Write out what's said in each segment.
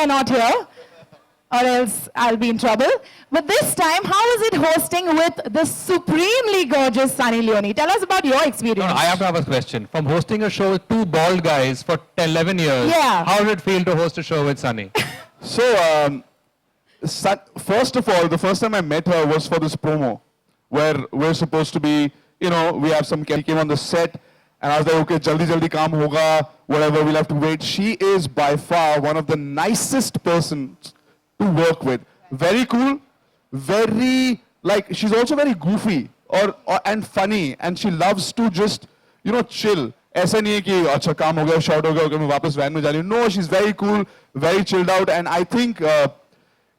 you're not here, or else I'll be in trouble. But this time, how is it hosting with the supremely gorgeous Sunny Leone? Tell us about your experience. No, I have to have a question. From hosting a show with two bald guys for 11 years, Yeah. how did it feel to host a show with Sunny? So, first of all, the first time I met her was for this promo, where we're supposed to be, you know, we have some came on the set, and I was like, okay, jaldi jaldi kaam hoga, whatever, we'll have to wait. She is by far one of the nicest persons to work with. Very cool, very, like, she's also very goofy and funny, and she loves to just, you know, chill. ऐसा नहीं है कि अच्छा काम हो गया, short हो गया, मैं वापस वैन में जा रही हूँ. No, she's very cool, very chilled out, and I think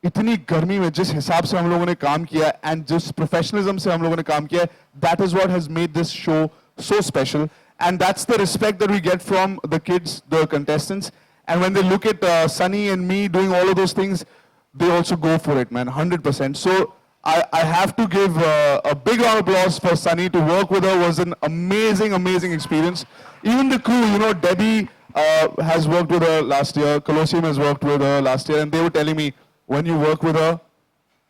इतनी गर्मी में जिस हिसाब से हम लोगों ने काम किया and जिस professionalism से हम लोगों ने काम किया, that is what has made this show so special, and that's the respect that we get from the kids, the contestants, and when they look at Sunny and me doing all of those things, they also go for it, man, 100%. So I have to give a big round of applause for Sunny. To work with her was an amazing, amazing experience. Even the crew, you know, Debbie has worked with her last year, Colosseum has worked with her last year, and they were telling me, when you work with her,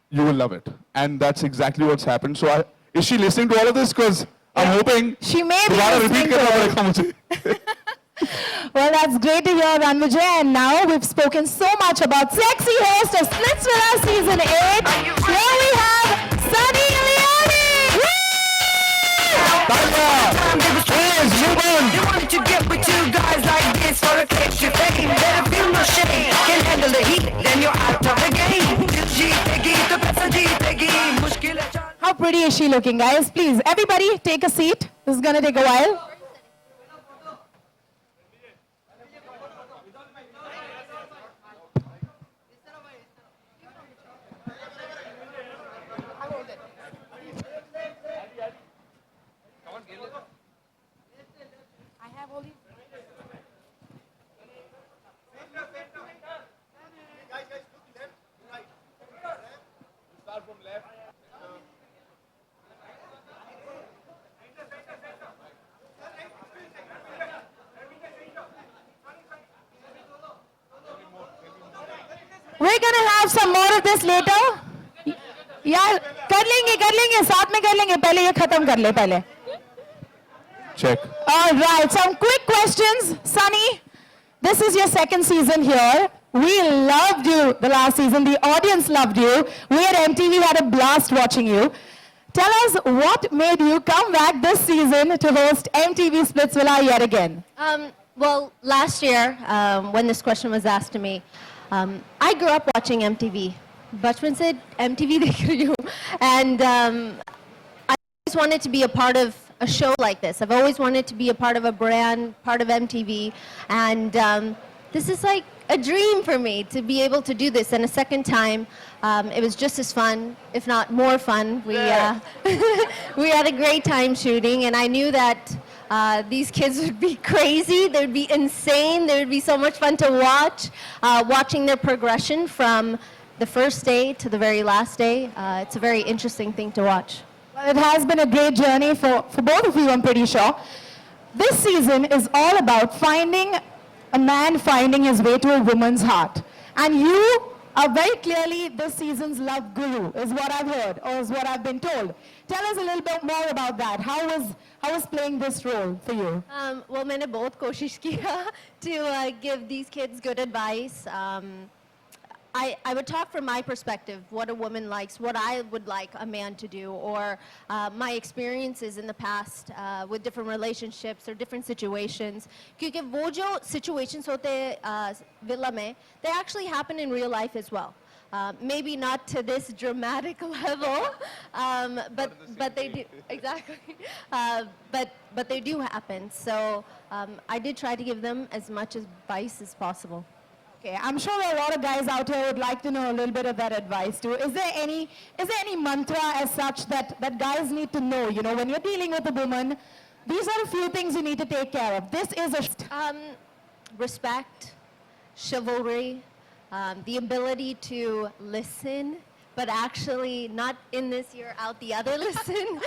you will love it. And that's exactly what's happened. So is she listening to all of this? Because I'm hoping... She may be दोबारा listening repeat to करना पड़ेगा मुझे. Well, that's great to hear, Ranvijay. And now we've spoken so much about sexy host of Splitsvilla Season 8. Here we have Sunny Leone! Please, move on. They wanted to get with two guys like this for a kick. You fake better feel no shame. Can handle the heat, then you're out of the game. Jeetegi, to paisa jeetegi. Mushkil hai chal. How pretty is she looking, guys? Please, everybody, take a seat. This is going to take a while. We're gonna have some more of this later. Yeah, कर लेंगे, साथ में कर लेंगे. पहले ये खत्म कर ले पहले. Check. All right, some quick questions. Sunny, this is your second season here. We loved you the last season. The audience loved you. We at MTV had a blast watching you. Tell us what made you come back this season to host MTV Splitsvilla yet again. Well, last year, when this question was asked to me, I grew up watching MTV. Bachpan said, MTV dekh rahi hu. And I always wanted to be a part of a show like this. I've always wanted to be a part of a brand, part of MTV. And this is like a dream for me to be able to do this. And a second time, it was just as fun, if not more fun. We had a great time shooting, and I knew that these kids would be crazy, they would be insane, there would be so much fun to watch, watching their progression from the first day to the very last day. It's a very interesting thing to watch. Well, it has been a great journey for both of you, I'm pretty sure. This season is all about finding a man finding his way to a woman's heart. And you are very clearly this season's love guru, is what I've heard, or is what I've been told. Tell us a little bit more about that. How was playing this role for you? Well, मैंने बहुत कोशिश किया to give these kids good advice. I would talk from my perspective, what a woman likes, what I would like a man to do, or my experiences in the past with different relationships or different situations. क्योंकि वो जो situations होते villa में, they actually happen in real life as well. Maybe not to this dramatic level, but they do, exactly. But they do happen. So I did try to give them as much advice as possible. Okay, I'm sure there are a lot of guys out here who would like to know a little bit of that advice too. Is there any mantra as such that guys need to know? You know, when you're dealing with a woman, these are a few things you need to take care of. This is a... Respect, chivalry, the ability to listen, but actually not in this ear, out the other listen,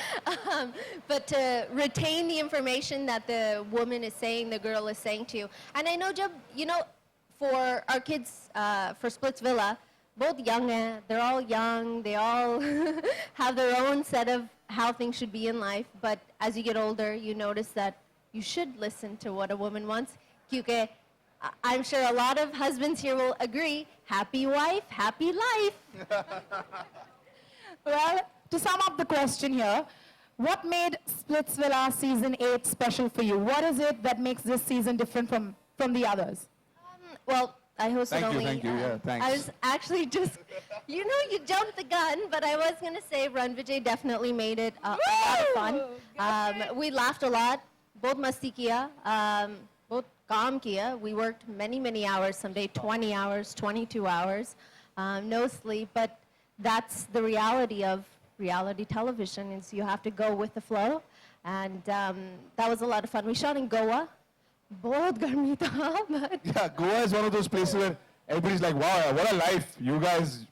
but to retain the information that the woman is saying, the girl is saying to you. And I know, you know, for our kids, for Splits Villa, both young, they're all young, they all have their own set of how things should be in life. But as you get older, you notice that you should listen to what a woman wants. Kyunki I'm sure a lot of husbands here will agree, happy wife, happy life. Well, to sum up the question here, what made Splitsvilla Season 8 special for you? What is it that makes this season different from the others? Well, I hosted Thank you, only. thank you. Yeah, thanks. I was actually just, you jumped the gun, but I was going to say Run Vijay definitely made it a lot of fun. We laughed a lot, both Masti Kiya, both Kaam Kiya. We worked many, many hours, someday 20 hours, 22 hours, no sleep, but that's the reality of reality television, is you have to go with the flow, and that was a lot of fun. We shot in Goa. बहुत गर्मी था, but Yeah, Goa is one of those places where everybody's like, wow, what a life. You guys,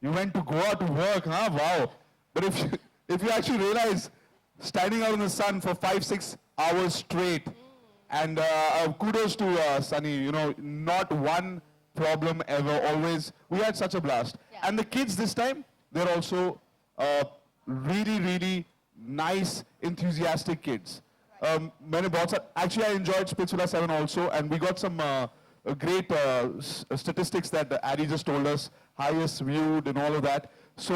you went to Goa to work, huh? Wow. But if you actually realize, standing out in the sun for 5-6 hours straight, and kudos to Sunny, not one problem ever, always. We had such a blast. Yeah. And the kids this time, they're also really, really nice, enthusiastic kids. Actually, I enjoyed Splitsvilla 7 also, and we got some great statistics that Addy just told us, highest viewed and all of that. So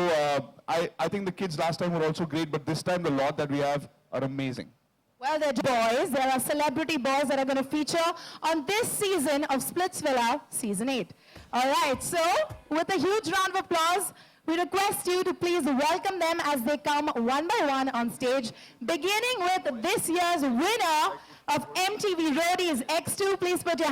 I think the kids last time were also great, but this time the lot that we have are amazing. Well, they're boys. There are celebrity boys that are going to feature on this season of Splitsvilla Season 8. All right, so with a huge round of applause, we request you to please welcome them as they come one by one on stage, beginning with this year's winner of MTV Roadies X2. Please put your